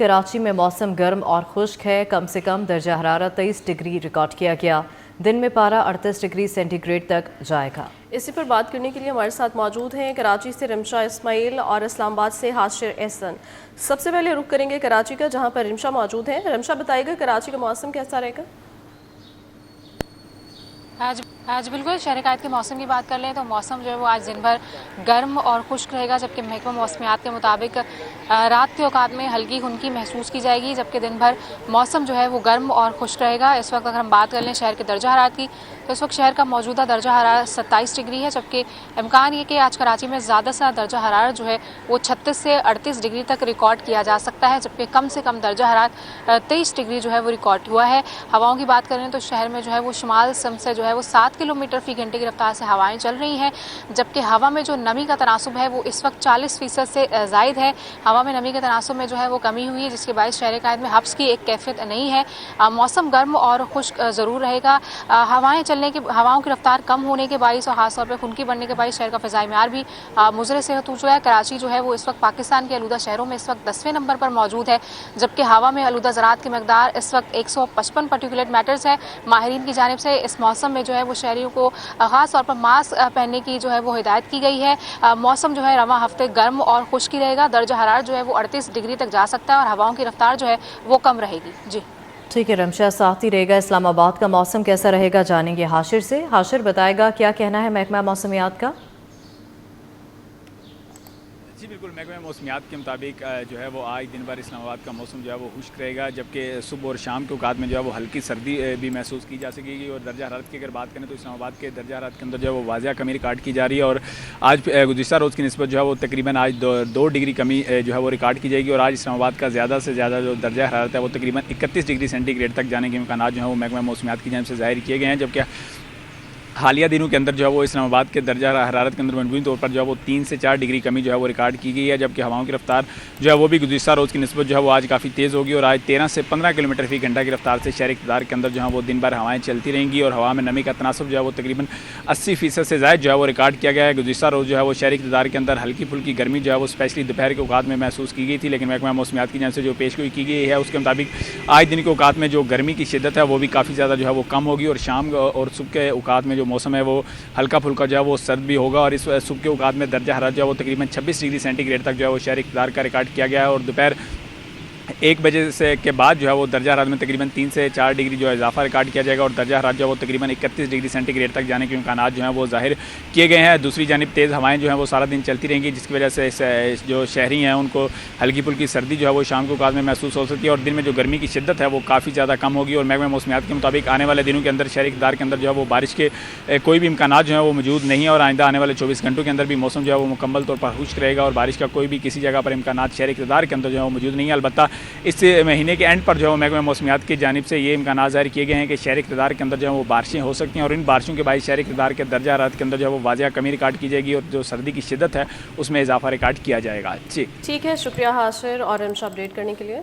कराची में मौसम गर्म और खुश्क है। कम से कम दर्जा हरारत 23 डिग्री रिकॉर्ड किया गया। दिन में पारा 38 डिग्री सेंटीग्रेड तक जाएगा। इसी पर बात करने के लिए हमारे साथ मौजूद हैं कराची से रिमशा इस्माइल और इस्लामाबाद से हाशिर एहसन। सबसे पहले रुख करेंगे कराची का, जहां पर रिमशा मौजूद हैं। रिमशा, बताइएगा कराची का मौसम कैसा रहेगा? आज बिल्कुल शहर कायद के मौसम की बात कर लें तो मौसम जो है वो आज दिन भर गर्म और खुश्क रहेगा, जबकि महकमा मौसमियात के मुताबिक रात के औकात में हल्की खुनकी महसूस की जाएगी, जबकि दिन भर मौसम जो है वो गर्म और खुश्क रहेगा। इस वक्त अगर हम बात कर लें शहर के दर्जा हरारत की तो इस वक्त शहर का मौजूदा दर्जा हरारत 27 डिग्री है, जबकि इम्कान ये कि आज कराची में ज़्यादा से ज़्यादा दर्जा हरारत जो है वो 36 से 38 डिग्री तक रिकॉर्ड किया जा सकता है, जबकि कम से कम दर्जा हरारत 23 डिग्री जो है वो रिकॉर्ड हुआ है। हवाओं की बात करें तो शहर में जो है वो शुमाल सम से जो है वो 7 किलोमीटर फी घंटे की रफ्तार से हवाएं चल रही हैं, जबकि हवा में जो नमी का तनासुब है वो इस वक्त 40% से जायद है। हवा में नमी के तनासुब में जो है वो कमी हुई है, जिसके बायस शहर कायद में हब्स की एक कैफियत नहीं है। मौसम गर्म और खुश्क ज़रूर रहेगा। हवाओं की रफ्तार कम होने के बायस और खासतौर पर खुनकी बढ़ने के बायस शहर का फ़िज़ाई मेयार भी मुज़र सेहत हो चुका है। कराची जो है वो इस वक्त पाकिस्तान के आलूदा शहरों में इस वक्त 10वें नंबर पर मौजूद है, जबकि हवा में आलूदा ज़राअत की मकदार इस वक्त 155 पार्टिकुलेट मैटर्स है। माहिरीन की जानिब से इस मौसम में जो है वो शहरियों को खास तौर पर मास्क पहनने की जो है वो हिदायत की गई है। मौसम जो है रवा हफ्ते गर्म और खुश्क रहेगा। दर्जा हरारत जो है वो 38 डिग्री तक जा सकता है और हवाओं की रफ्तार जो है वो कम रहेगी। जी ठीक है रमशा, साथ ही रहेगा। इस्लामाबाद का मौसम कैसा रहेगा जानेंगे हाशिर से। हाशिर, बताएगा क्या कहना है महकमा मौसमियात का? जी बिल्कुल, महकमा मौसमियात के मुताबिक जो है वो आज दिन भर इस्लामाबाद का मौसम जो है वो खुश्क रहेगा, जबकि सुबह और शाम के औकात में जो है वो हल्की सर्दी भी महसूस की जा सकेगी। और दर्जा हरारत की अगर बात करें तो इस्लामाबाद के दर्जा हरारत के अंदर जो है वो वाज़िया कमी रिकॉर्ड की जा रही है। और आज गुज़िश्ता रोज़ की निस्बत जो है वो तकरीबन आज 2 डिग्री कमी जो है वो रिकॉर्ड की जाएगी। और आज इस्लामाबाद का ज़्यादा से ज़्यादा जो दर्जा हरारत है वो तकरीबन 31 डिग्री सेंटीग्रेड तक जाने के इम्कान जो है वो महकमा मौसमियात की जानिब से ज़ाहिर किए गए हैं। जबकि हालिया दिनों के अंदर जो है वो इस्लामाबाद के दर्जा हरारत के अंदर मजमूई तौर पर जो है वो 3 से 4 डिग्री कमी जो है वो रिकॉर्ड की गई है, जबकि हवाओं की रफ्तार जो है वो भी गुज़िश्ता रोज़ की निस्बत जो है वो आज काफ़ी तेज़ होगी। और आज 13 से 15 किलोमीटर फी घंटा की रफ्तार से शहरी इक़्तिदार के अंदर जो है वो दिन भर हवाएं चलती रहेंगी। और हवा में नमी का तनासब जो है वो तकरीबन 80% से ज़ायद जो है वो रिकॉर्ड किया गया है। गुज़िश्ता रोज़ जो है वो शहरी इक़्तिदार के अंदर हल्की फुल्की गर्मी जो है वो स्पेशली दोपहर के औकात में महसूस की गई थी, लेकिन महकमा मौसमियात की जानिब से जो पेशगोई की गई है उसके मुताबिक आज दिन के औकात में जो गर्मी की शिद्दत है वो भी काफ़ी ज़्यादा जो है वो कम होगी। और शाम और सुबह के औकात में जो मौसम है वो हल्का फुल्का जो है वो सर्द भी होगा। और इस सुबह के औकात में दर्जा हरारत जो है वो तकरीबन 26 डिग्री सेंटीग्रेड तक जो है वो शहरी इक़्तिदार का रिकॉर्ड किया गया है। और दोपहर 1 बजे से के बाद जो है वो दर्जा हरारत में तकरीबन 3 से 4 डिग्री जो है इजाफा रिकॉर्ड किया जाएगा। और दर्जा हरारत जो है वो तकरीबन 31 डिग्री सेंटीग्रेड तक जाने के इम्कान जो हैं वो जाहिर किए गए हैं। दूसरी जानिब तेज़ हवाएं जो हैं वो सारा दिन चलती रहेंगी, जिसकी वजह से जो शहरी हैं उनको हल्की फुल्की सर्दी जो है वो शाम को औकात में महसूस हो सकती है। और दिन में जो गर्मी की शिद्दत है वो काफ़ी ज़्यादा कम होगी। और महकमा मौसमियात के मुताबिक आने वाले दिनों के अंदर शहरी इक़्तिदार के अंदर जो है वो बारिश के कोई भी इम्कान जो है वो मौजूद नहीं है। और आइंदा आने वाले 24 घंटों के अंदर भी मौसम जो है वो मुकम्मल तौर पर खुश्क रहेगा और बारिश का कोई भी किसी जगह पर इम्कान शहरी इक़्तिदार के अंदर जो है वो मौजूद नहीं है। अलबत्ता इस महीने के एंड पर जो है महकमा मौसमियात की जानिब से ये इम्कान ज़ाहिर किए गए हैं कि शहरी इक़्तिदार के अंदर जो है वो बारिशें हो सकती हैं। और इन बारिशों के बाद शहरी इक़्तिदार के दर्जा हरारत के अंदर जो है वो वाज़िया कमी रिकॉर्ड की जाएगी और जो सर्दी की शिद्दत है उसमें इजाफा रिकॉर्ड किया जाएगा। जी ठीक है, शुक्रिया हाशिर और रिमशा अपडेट करने के लिए।